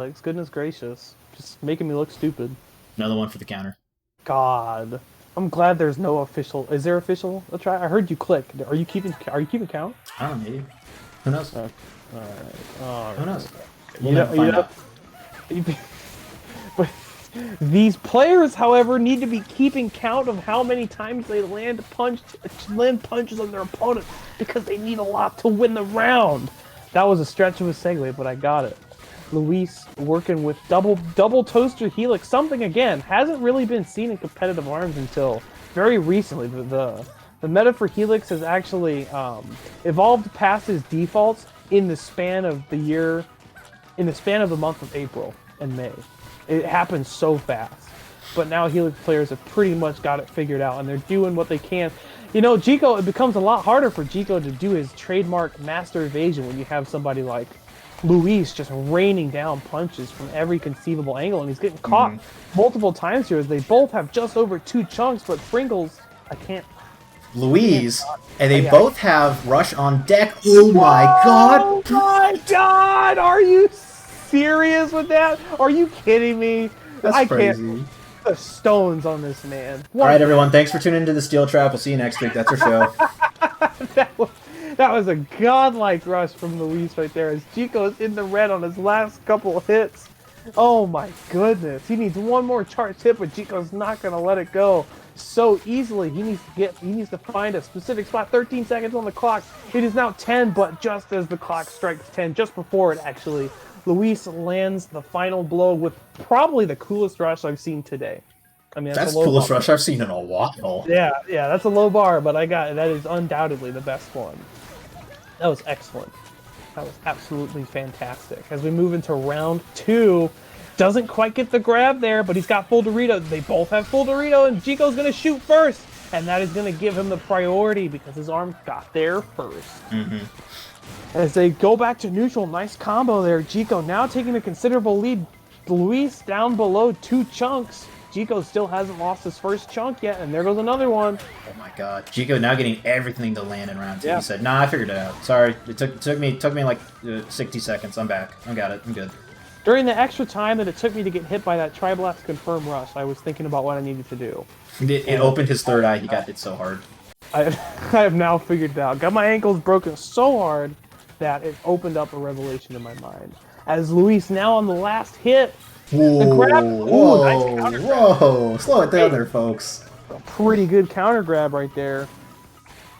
Like, goodness gracious. Just making me look stupid. Another one for the counter. God. I'm glad there's no official. Is there official? Let's try. I heard you click. Are you keeping count? I don't know, maybe. Who knows? Okay. All right. Who knows? You We'll never find out. But these players, however, need to be keeping count of how many times they land punches on their opponent because they need a lot to win the round. That was a stretch of a segue, but I got it. Luis working with double toaster helix, something again hasn't really been seen in competitive arms until very recently. The meta for helix has actually evolved past its defaults in the span of the year, in the span of the month of April and May. It happens so fast, but now helix players have pretty much got it figured out, and they're doing what they can. You know, Jiko, it becomes a lot harder for Jiko to do his trademark master evasion when you have somebody like Luis just raining down punches from every conceivable angle, and he's getting caught multiple times here as they both have just over 2 chunks, but Pringles, I can't. Luis, and they both have rush on deck. Oh my god! Oh my god! Are you serious with that? Are you kidding me? That's crazy. The stones on this man. Alright everyone, thanks for tuning into the Steel Trap. We'll see you next week. That's our show. That was a godlike rush from Luis right there as Jiko's in the red on his last couple of hits. Oh my goodness. He needs one more charged hit, but Jiko's not going to let it go so easily. He needs to find a specific spot. 13 seconds on the clock. It is now 10, but just as the clock strikes 10, just before it actually, Luis lands the final blow with probably the coolest rush I've seen today. I mean, that's the coolest rush I've seen in a while. Yeah, that's a low bar, but that is undoubtedly the best one. That was excellent. That was absolutely fantastic. As we move into round 2, doesn't quite get the grab there, but he's got full Dorito. They both have full Dorito, and Jiko's going to shoot first, and that is going to give him the priority because his arm got there first. As they go back to neutral, nice combo there. Jiko now taking a considerable lead. Luis down below 2 chunks. Jiko still hasn't lost his first chunk yet, and there goes another one. Oh my god. Jiko now getting everything to land in round 2. Yeah. He said, nah, I figured it out. Sorry. It took me like 60 seconds. I'm back. I got it. I'm good. During the extra time that it took me to get hit by that Triblast confirm rush, I was thinking about what I needed to do. It opened his third eye. He got hit so hard. I have now figured it out. Got my ankles broken so hard that it opened up a revelation in my mind. As Luis now on the last hit, Whoa, the grab. whoa, Nice whoa! Slow it down there, folks. A pretty good counter grab right there.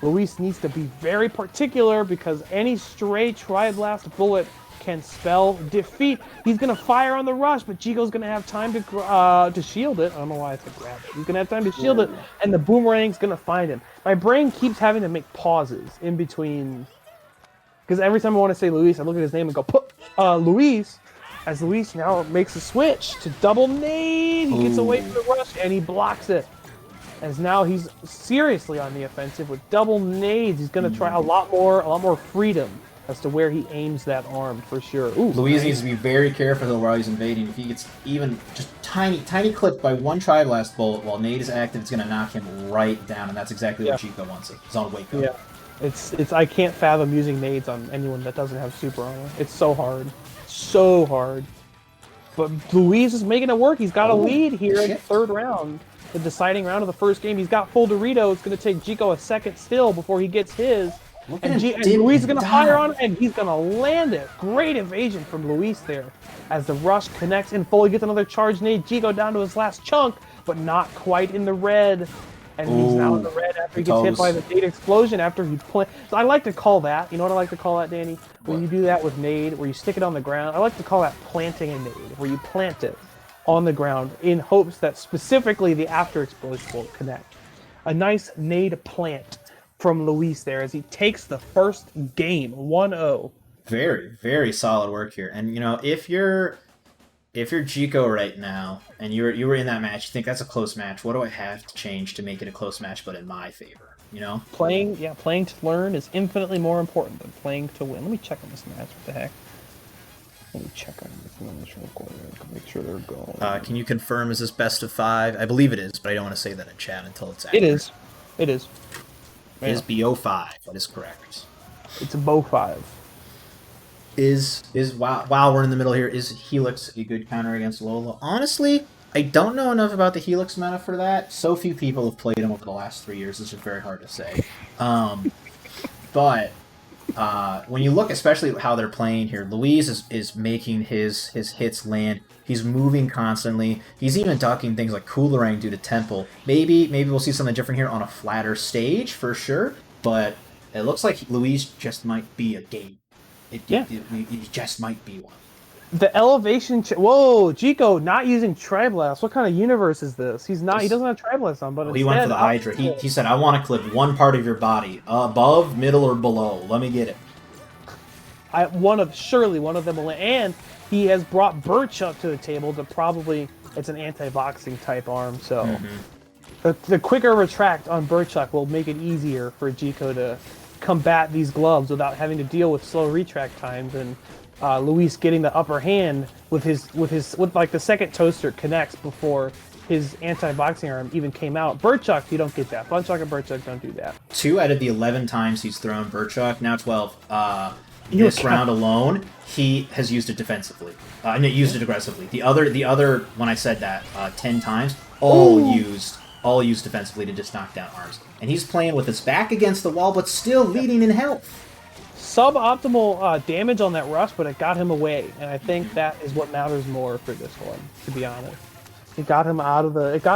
Luis needs to be very particular because any stray Tri-Blast bullet can spell defeat. He's gonna fire on the rush, but Jiko's gonna have time to shield it. I don't know why I said grab it. He's gonna have time to shield it, and the boomerang's gonna find him. My brain keeps having to make pauses in between, because every time I want to say Luis, I look at his name and go, Luis. As Luis now makes a switch to double nade, he gets away from the rush and he blocks it. As now he's seriously on the offensive with double nades. He's going to try a lot more freedom as to where he aims that arm for sure. Ooh, Luis needs to be very careful though while he's invading. If he gets even just tiny clipped by one Tri-Blast bullet while nade is active, it's going to knock him right down, and that's exactly what Jiko wants it. He's on wake up. Yeah, it's I can't fathom using nades on anyone that doesn't have super armor. It's so hard. So hard. But Luis is making it work. He's got a lead here in the 3rd round. The deciding round of the first game. He's got full Dorito. It's going to take Jiko a second still before he gets his. And Luis is going to fire on it, and he's going to land it. Great evasion from Luis there. As the rush connects and fully gets another charge nade. Jiko down to his last chunk, but not quite in the red. And he's now in the red after he gets hit by the nade explosion after he So I like to call that, you know what I like to call that, Danny? When you do that with nade, where you stick it on the ground, I like to call that planting a nade, where you plant it on the ground in hopes that specifically the after explosion will connect. A nice nade plant from Luis there as he takes the first game, 1-0. Very, very solid work here. And you know, if you're Jiko right now and you were in that match, you think that's a close match. What do I have to change to make it a close match, but in my favor? You know, playing to learn is infinitely more important than playing to win. Let me check on this match. What the heck? Let me check on this match real quick. Make sure they're going. Can you confirm is this best of 5? I believe it is, but I don't want to say that in chat until it's accurate. It is. It is. It is BO5. That is correct. It's a BO5. Wow, we're in the middle here. Is Helix a good counter against Lola? Honestly, I don't know enough about the Helix meta for that. So few people have played him over the last 3 years. It's just very hard to say. But when you look, especially how they're playing here, Luis is making his hits land. He's moving constantly. He's even ducking things like Coolerang due to Temple. Maybe we'll see something different here on a flatter stage for sure. But it looks like Luis just might be a game. It just might be one. The elevation. Whoa, Jiko not using Triblast. What kind of universe is this? He's not. He doesn't have Triblast on, but he went for the Hydra. He said, "I want to clip one part of your body, above, middle, or below. Let me get it." Surely one of them will. And he has brought Birch up to the table to probably. It's an anti-boxing type arm, so the quicker retract on Birchuk will make it easier for Jiko to combat these gloves without having to deal with slow retract times and. Luis getting the upper hand with like the second toaster connects before his anti-boxing arm even came out. Birchuk, you don't get that. Bunchuk and Birchuk don't do that. 2 out of the 11 times he's thrown Birchuk, now 12. This round alone, he has used it defensively. Used it aggressively. The other when I said that 10 times, all used defensively to just knock down arms. And he's playing with his back against the wall, but still leading in health. Suboptimal damage on that rush, but it got him away, and I think that is what matters more for this one, to be honest. It got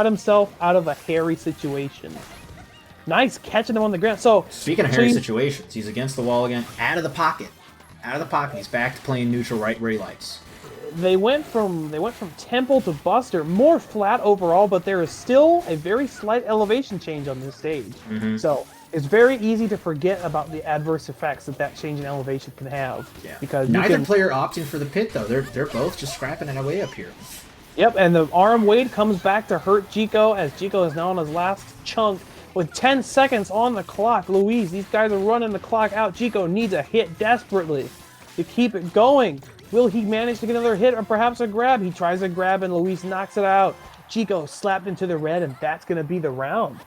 himself out of a hairy situation. Nice catching him on the ground. So speaking of hairy situations, he's against the wall again, out of the pocket. He's back to playing neutral right where he likes. They went from Temple to Buster, more flat overall, but there is still a very slight elevation change on this stage. So it's very easy to forget about the adverse effects that change in elevation can have. Yeah. Because neither player opting for the pit though. They're both just scrapping it away up here. Yep, and the arm weight comes back to hurt Jiko as Jiko is now on his last chunk with 10 seconds on the clock. Luis, these guys are running the clock out. Jiko needs a hit desperately to keep it going. Will he manage to get another hit or perhaps a grab? He tries a grab and Luis knocks it out. Jiko slapped into the red and that's going to be the round.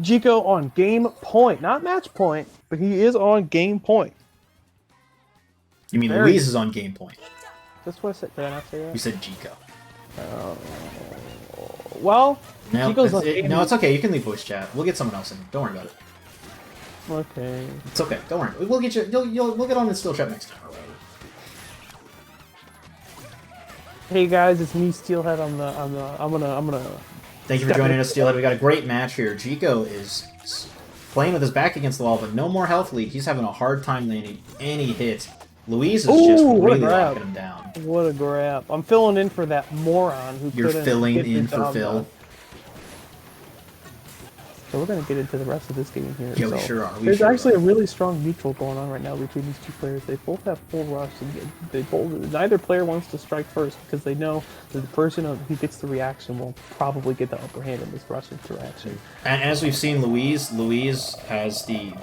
Jiko on game point. Not match point, but he is on game point. You mean Luis is on game point? That's what I said. Did I not say that? You said Jiko. Well, no, Jiko's it's okay. You can leave voice chat. We'll get someone else in. Don't worry about it. Okay. It's okay. Don't worry. We'll get you. We'll get on the still chat next time. Hey guys, it's me, Steelhead. I'm gonna. Thank you for joining us, Steelhead. We got a great match here. Jiko is playing with his back against the wall, but no more health lead. He's having a hard time landing any hits. Luis is just really locking him down. What a grab. I'm filling in for that moron who You're filling in for Phil. So we're going to get into the rest of this game here. Yeah, we sure are. There's actually a really strong neutral going on right now between these two players. They both have full rush. And neither player wants to strike first because they know that the person who gets the reaction will probably get the upper hand in this rush interaction. And as we've seen, Luis has the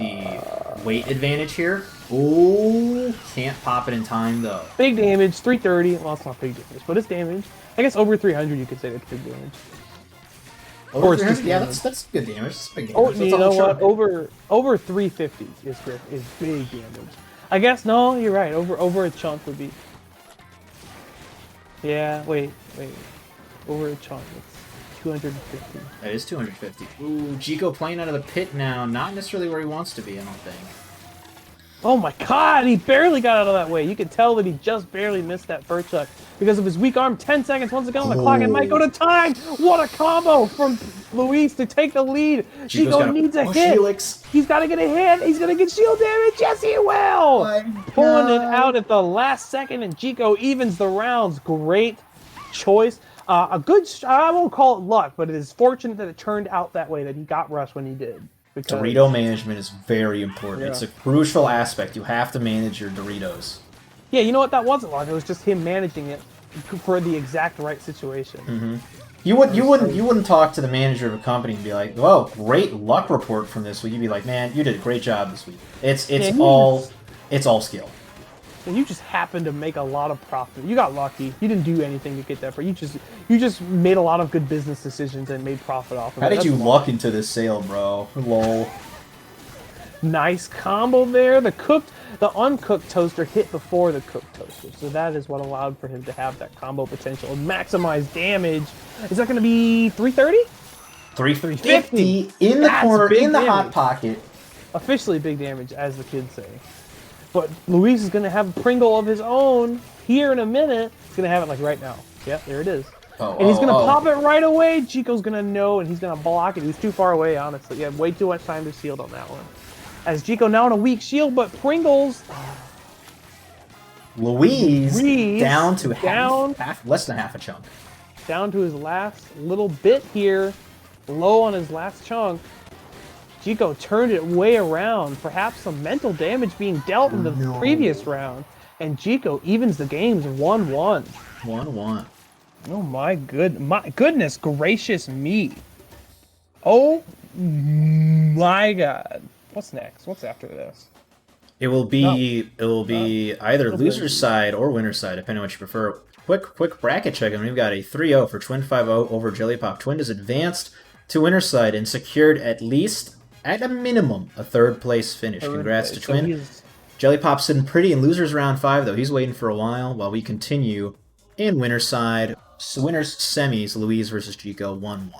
weight advantage here. Ooh, can't pop it in time though. Big damage, 330. Well, it's not big damage, but it's damage. I guess over 300 you could say that's big damage. Over 300? Yeah, that's good damage. That's big damage. Oh, you know what? Over 350 is big damage. I guess no, you're right. Over a chunk would be. Yeah, wait. Over a chunk, it's 250. That is 250. Ooh, Jiko playing out of the pit now. Not necessarily where he wants to be, I don't think. Oh my god, he barely got out of that way. You can tell that he just barely missed that Birchuk because of his weak arm. 10 seconds once again on the clock. It might go to time. What a combo from Luis to take the lead. Jiko needs a hit. Helix. He's got to get a hit. He's going to get shield damage. Yes, he will. Pulling it out at the last second, and Jiko evens the rounds. Great choice. I won't call it luck, but it is fortunate that it turned out that way, that he got rushed when he did. Dorito management is very important. Yeah. It's a crucial aspect. You have to manage your Doritos. Yeah, you know what? That wasn't luck. It was just him managing it for the exact right situation. Mm-hmm. You wouldn't talk to the manager of a company and be like, "Whoa, great luck report from this week." You'd be like, "Man, you did a great job this week." It's all skill. And you just happened to make a lot of profit. You got lucky. You didn't do anything to get that. But you just made a lot of good business decisions and made profit off of it. How did you luck into this sale, bro? Lol. Nice combo there. The cooked the uncooked toaster hit before the cooked toaster, so that is what allowed for him to have that combo potential and maximize damage. Is that going to be 330? 350 in the corner, in the hot pocket. Officially big damage, as the kids say. But Luis is going to have a Pringle of his own here in a minute. He's going to have it like right now. Yep, there it is. And he's going to pop it right away. Jiko's going to know, and he's going to block it. He was too far away, honestly. He had way too much time to shield on that one. As Jiko now on a weak shield, but Pringles... Luis down to less than half a chunk. Down to his last little bit here. Low on his last chunk. Jiko turned it way around. Perhaps some mental damage being dealt in the previous round. And Jiko evens the games 1-1. 1-1. Oh my goodness gracious me. Oh my god. What's next? What's after this? It will be either loser's side or winner's side, depending on what you prefer. Quick bracket check, and we've got a 3-0 for Twin 5-0 over Jelly Pop. Twin is advanced to winner's side and secured at a minimum, a third place finish. Congrats to Twin. Jelly Pop's sitting pretty in loser's round 5, though. He's waiting for a while we continue in winner's side. So winner's semis, Luis versus Jiko, 1-1.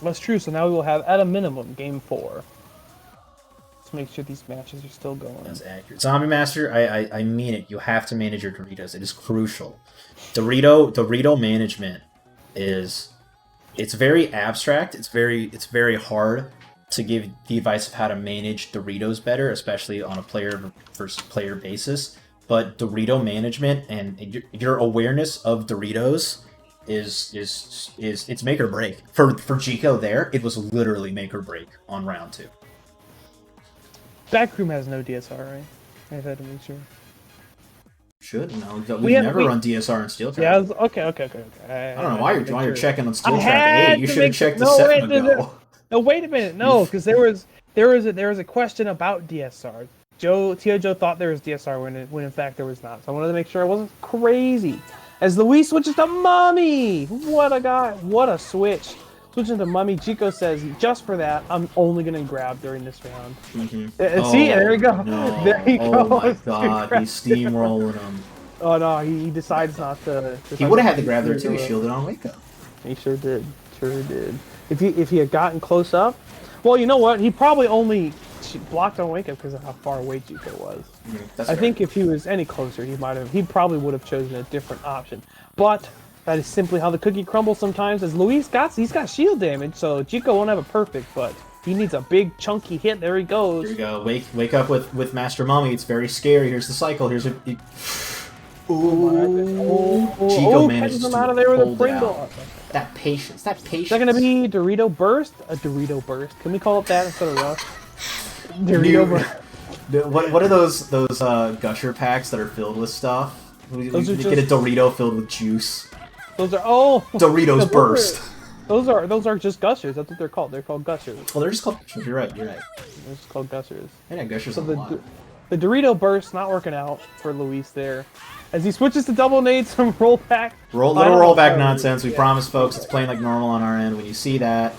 That's true, so now we will have, at a minimum, game 4. Let's make sure these matches are still going. That's accurate. Zombie Master, I mean it. You have to manage your Doritos. It is crucial. Dorito management is... It's very abstract. It's very hard to give the advice of how to manage Doritos better, especially on a player versus player basis. But Dorito management and your awareness of Doritos is it's make or break. For Jiko there, it was literally make or break on round 2. Backroom has no DSR, right? I've had to make sure. Should no, we never run DSR on Steel Trap. Yeah, okay. I don't know why you're checking on Steel Trap 8. You should have checked the 7 ago. No, wait a minute. No, because there was a question about DSR. Joe thought there was DSR when in fact there was not. So I wanted to make sure I wasn't crazy. As Luis switches to Mummy, what a guy! What a switch! Switching to Mummy, Jiko says, just for that, I'm only gonna grab during this round. See, there you go. No. There you go. Oh my god, he's steamrolling him. Oh no, he decides not to. He would have had to grab there too. He shielded on Wake Up. He sure did. Sure did. If he had gotten close up, well, you know what? He probably only blocked on Wake Up because of how far away Jiko was. I think if he was any closer, he probably would have chosen a different option. But that is simply how the cookie crumbles sometimes. As Luis he's got shield damage, so Jiko won't have a perfect, but he needs a big chunky hit. There he goes. Here we go. Wake up with Master Mummy. It's very scary. Here's the cycle. Here's a. Jiko manages him to out of there with a hold Pringle. out. That patience. Is that gonna be Dorito Burst? A Dorito Burst. Can we call it that instead of Rush? Dorito Burst. What are those gusher packs that are filled with stuff? You get a Dorito filled with juice. Those are Doritos Burst. Those are just gushers. That's what they're called. They're called gushers. Well, they're just called gushers. You're right. They're just called gushers. Yeah, gushers. So the Dorito Burst not working out for Luis there, as he switches to double nades from rollback. Little rollback nonsense. We promise, folks, it's playing like normal on our end. When you see that,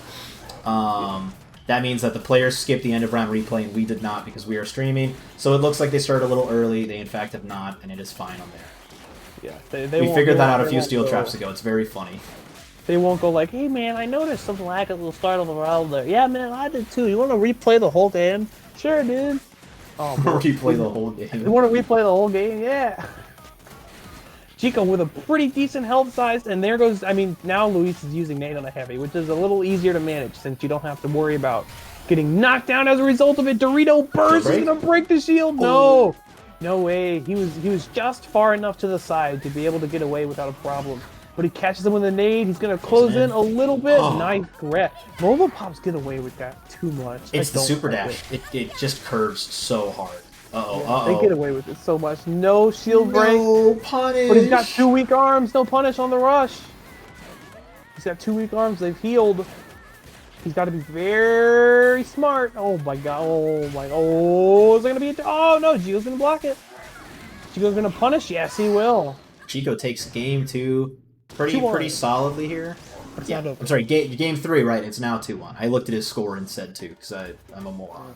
that means that the players skipped the end of round replay, and we did not because we are streaming. So it looks like they started a little early. They in fact have not, and it is fine on there. Yeah, we figured that out a few steel traps ago. It's very funny. They won't go like, "Hey man, I noticed something like a little start of the round there." Yeah, man, I did too. You want to replay the whole game? Sure, dude. Oh, replay the whole game. You want to replay the whole game? Yeah. Jiko with a pretty decent health size, and there goes. I mean, now Luis is using nade on a heavy, which is a little easier to manage since you don't have to worry about getting knocked down as a result of it. Dorito Burst is gonna break the shield. No. No way. He was just far enough to the side to be able to get away without a problem. But he catches him with a nade. He's going to close in a little bit. Nice grab. Mobile Pops get away with that too much. It's the super dash. It just curves so hard. They get away with it so much. No shield break. No punish. But he's got 2 weak arms. No punish on the rush. He's got 2 weak arms. They've healed. He's got to be very smart. Oh my god. Oh, is it going to be oh no, Jiko's going to block it. Jiko's going to punish? Yes, he will. Jiko takes game 2 pretty solidly here. I'm sorry, game 3, right? It's now 2-1. I looked at his score and said 2 because I'm a moron.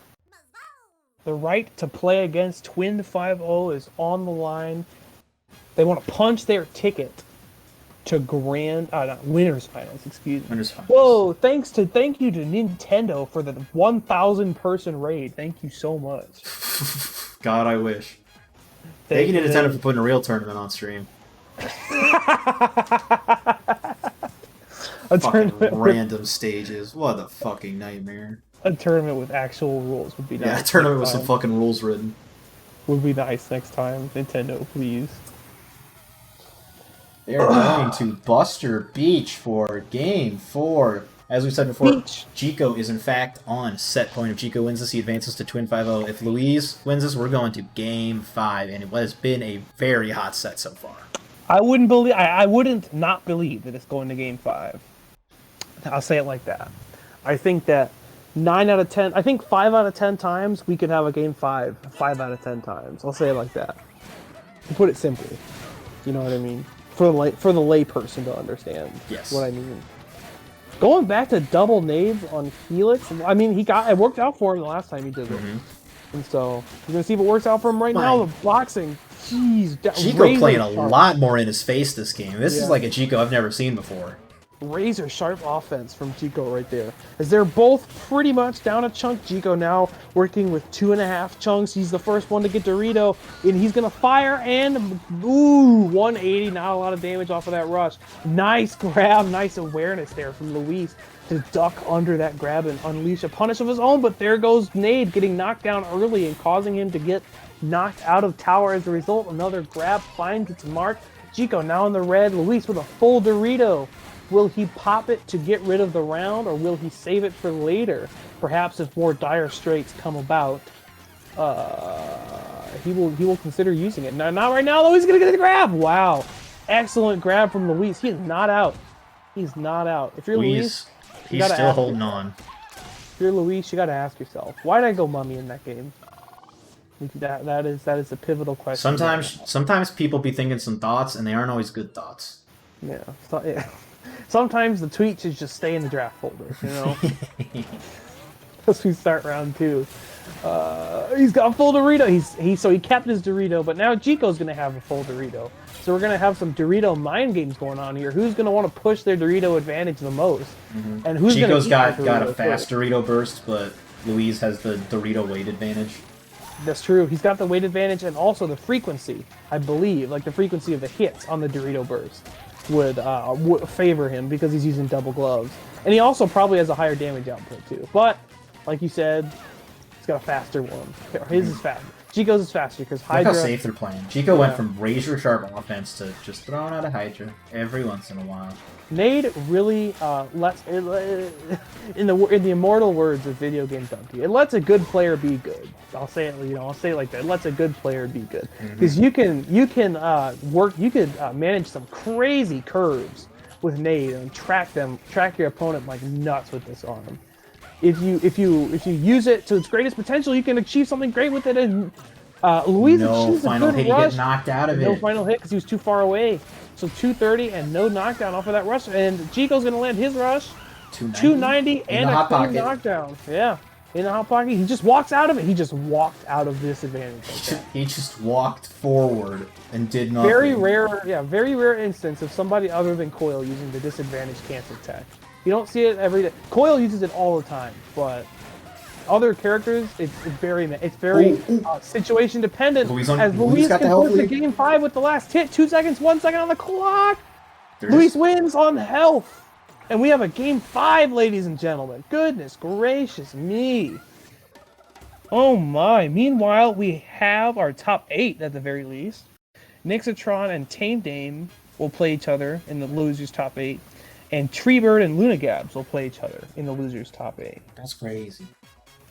The right to play against Twin 5-0 is on the line. They want to punch their ticket to not winners finals. Excuse me. Winners finals. Whoa! Thank you to Nintendo for the 1,000 person raid. Thank you so much. God, I wish. Thank you to Nintendo for putting a real tournament on stream. Fucking random stages. What a fucking nightmare. A tournament with actual rules would be nice. Yeah, a tournament with some fucking rules written. Would be nice next time. Nintendo, please. They're going to Buster Beach for Game 4. As we said before, Jiko is in fact on set point. If Jiko wins this, he advances to Twin 5-0. If Luis wins this, we're going to Game 5, and it has been a very hot set so far. I wouldn't not believe that it's going to Game 5. I'll say it like that. I think that 9 out of 10, I think 5 out of 10 times we could have a Game 5 out of 10 times. I'll say it like that. To put it simply. You know what I mean? For the lay person to understand what I mean. Going back to double nades on Felix, I mean, it worked out for him the last time he did it. And so, you're going to see if it works out for him now. The boxing, jeez. Jiko playing a lot more in his face this game. This is like a Jiko I've never seen before. Razor sharp offense from Jiko right there. As they're both pretty much down a chunk. Jiko now working with 2.5 chunks. He's the first one to get Dorito, and he's gonna fire and 180. Not a lot of damage off of that rush. Nice grab, nice awareness there from Luis to duck under that grab and unleash a punish of his own. But there goes Nade getting knocked down early and causing him to get knocked out of tower as a result. Another grab finds its mark. Jiko now in the red. Luis with a full Dorito. Will he pop it to get rid of the round, or will he save it for later? Perhaps if more dire straits come about, he will consider using it. No, not right now, though. He's going to get the grab. Wow. Excellent grab from Luis. He is not out. He's not out. If you're Luis, he's still holding on. If you're Luis, you got to ask yourself, why did I go mummy in that game? That is a pivotal question. Sometimes people be thinking some thoughts, and they aren't always good thoughts. Yeah. Sometimes the tweets should just stay in the draft folder, you know? As we start round 2. He's got a full Dorito. So he kept his Dorito, but now Jiko's going to have a full Dorito. So we're going to have some Dorito mind games going on here. Who's going to want to push their Dorito advantage the most? And who's going to Jiko's got a fast Dorito burst, but Luis has the Dorito weight advantage. That's true. He's got the weight advantage and also the frequency, I believe. Like the frequency of the hits on the Dorito burst would favor him because he's using double gloves. And he also probably has a higher damage output too. But, like you said, he's got a faster one. His is faster. Jiko's is faster because Hydra... Look how safe they're playing. Jiko went from razor sharp offense to just throwing out a Hydra every once in a while. Nade really lets... In the immortal words of Video Game Donkey, it lets a good player be good. I'll say it like that. It lets a good player be good. Because you can manage some crazy curves with Nade and track your opponent like nuts with this arm. If you use it to its greatest potential, you can achieve something great with it. And Luis achieves a good rush. Get knocked out of it. No final hit because he was too far away. So 230 and no knockdown off of that rush. And Jiko's gonna land his rush. 290 and a clean knockdown. Yeah, in the hot pocket. He just walks out of it. He just walked out of this advantage. He just walked forward and did nothing. Very rare instance of somebody other than Coil using the disadvantage cancel tech. You don't see it every day. Coil uses it all the time, but other characters, it's very situation dependent. Luis can push the game 5 with the last hit. 2 seconds, 1 second on the clock. Luis wins on health. And we have a game 5, ladies and gentlemen. Goodness gracious me. Oh my. Meanwhile, we have our top 8 at the very least. Nixatron and Tame Dame will play each other in the losers top 8. And Treebird and Lunagabs will play each other in the losers top 8. That's crazy.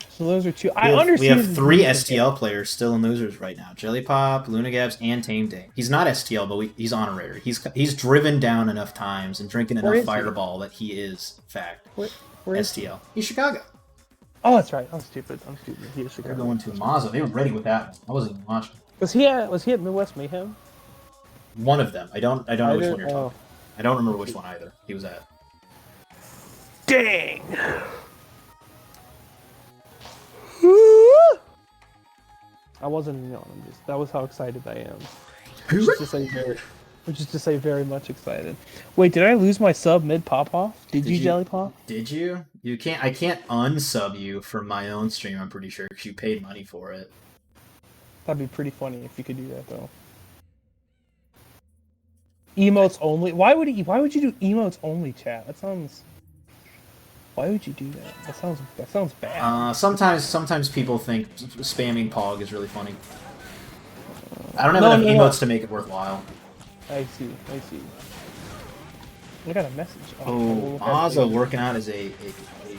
So those are 2. We have 3 STL players still in losers right now. Jellypop, Lunagabs, and Tame Dame. He's not STL, but he's honorary. He's driven down enough times and drinking enough Fireball that he is, in fact, where STL. He's Chicago. Oh, that's right. I'm stupid. He is Chicago. They're going to Mazza. They were ready with that one. I wasn't even watching. Was he at Midwest Mayhem? One of them. I don't know which one you're talking. I don't remember which one either he was at. Dang! I wasn't yelling. That was how excited I am. Which is to say very much excited. Wait, did I lose my sub mid pop off? Did you jelly pop? Did you? You can't. I can't unsub you from my own stream. I'm pretty sure because you paid money for it. That'd be pretty funny if you could do that though. Emotes only. Why would you do emotes only, chat? That sounds. Why would you do that? That sounds bad. Sometimes people think spamming Pog is really funny. I don't have enough emotes to make it worthwhile. I see. I got a message. Oh, Ozza working out as a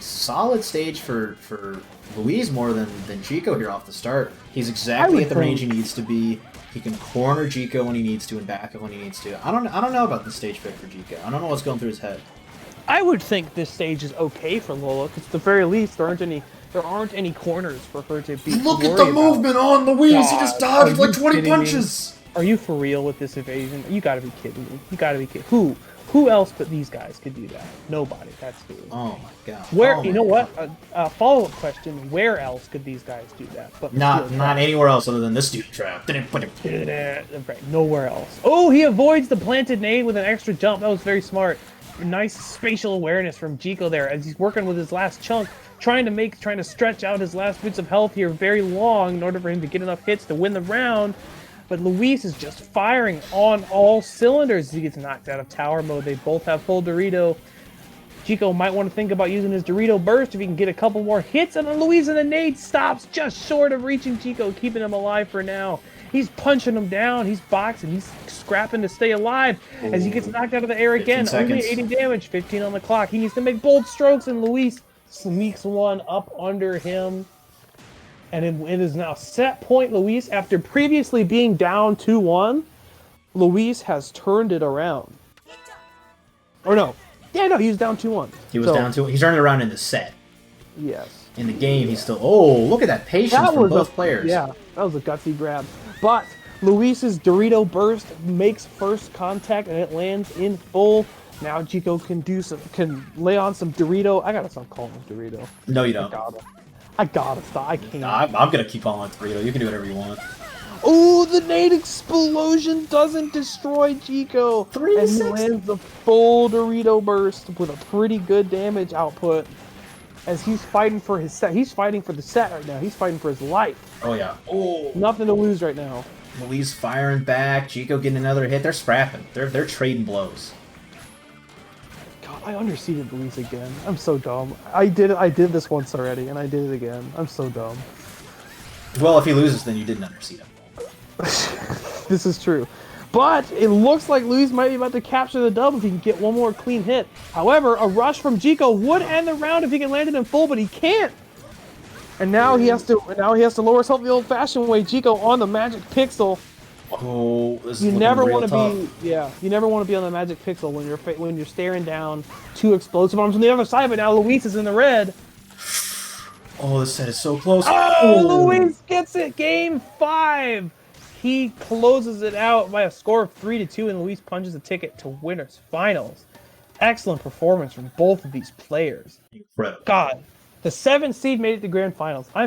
solid stage for Luis more than Jiko here off the start. He's exactly at the range he needs to be. He can corner Jiko when he needs to and back up when he needs to. I don't know about the stage pick for Jiko. I don't know what's going through his head. I would think this stage is okay for Lola, because at the very least there aren't any corners for her to be. Look at the movement on Luis! God, he just dodged like 20 punches! Are you for real with this evasion? You gotta be kidding me. You gotta be kidding. Who else but these guys could do that? Nobody. That's who. Oh my god. Where you know what? Follow-up question: where else could these guys do that? But not anywhere else other than this dude trap. Right, nowhere else. Oh, he avoids the planted nade with an extra jump. That was very smart. Nice spatial awareness from Jiko there as he's working with his last chunk, trying to stretch out his last bits of health here very long in order for him to get enough hits to win the round. But Luis is just firing on all cylinders as he gets knocked out of tower mode. They both have full Dorito. Jiko might want to think about using his Dorito burst if he can get a couple more hits, and then Luis in the nade stops just short of reaching Jiko, keeping him alive for now. He's punching him down, he's boxing, he's scrapping to stay alive as he gets knocked out of the air again. Only 80 damage, 15 on the clock. He needs to make bold strokes, and Luis sneaks one up under him. And it is now set point Luis. After previously being down 2-1, Luis has turned it around. Or no. Yeah, no, he was down 2-1. He was down 2-1. He's turned it around in the set. Yes. In the game, he's still... Oh, look at that patience from both players. Yeah, that was a gutsy grab. But Luis's Dorito burst makes first contact, and it lands in full. Now Jiko can lay on some Dorito. I gotta stop calling him Dorito. No, you don't. I gotta stop. I can't. I'm gonna keep calling it Dorito. You can do whatever you want. Oh, the nade explosion doesn't destroy Jiko. And he lands the full Dorito burst with a pretty good damage output. As he's fighting for his set. He's fighting for the set right now. He's fighting for his life. Oh, yeah. Oh. Nothing to lose right now. Luis firing back. Jiko getting another hit. They're scrapping. They're trading blows. God, I underseeded Luis again. I'm so dumb. I did this once already, and I did it again. I'm so dumb. Well, if he loses, then you didn't underseed him. This is true. But it looks like Luis might be about to capture the dub if he can get one more clean hit. However, a rush from Jiko would end the round if he can land it in full, but he can't. And now he has to lower his health the old-fashioned way. Jiko on the magic pixel. Oh, this is you never want to be you never want to be on the magic pixel when you're staring down two explosive arms on the other side. But now Luis is in the red. Oh, this set is so close. Oh, Luis gets it. Game 5. He closes it out by a score of 3-2, and Luis punches a ticket to winners finals. Excellent performance from both of these players. Incredible. God, the 7th seed made it to grand finals.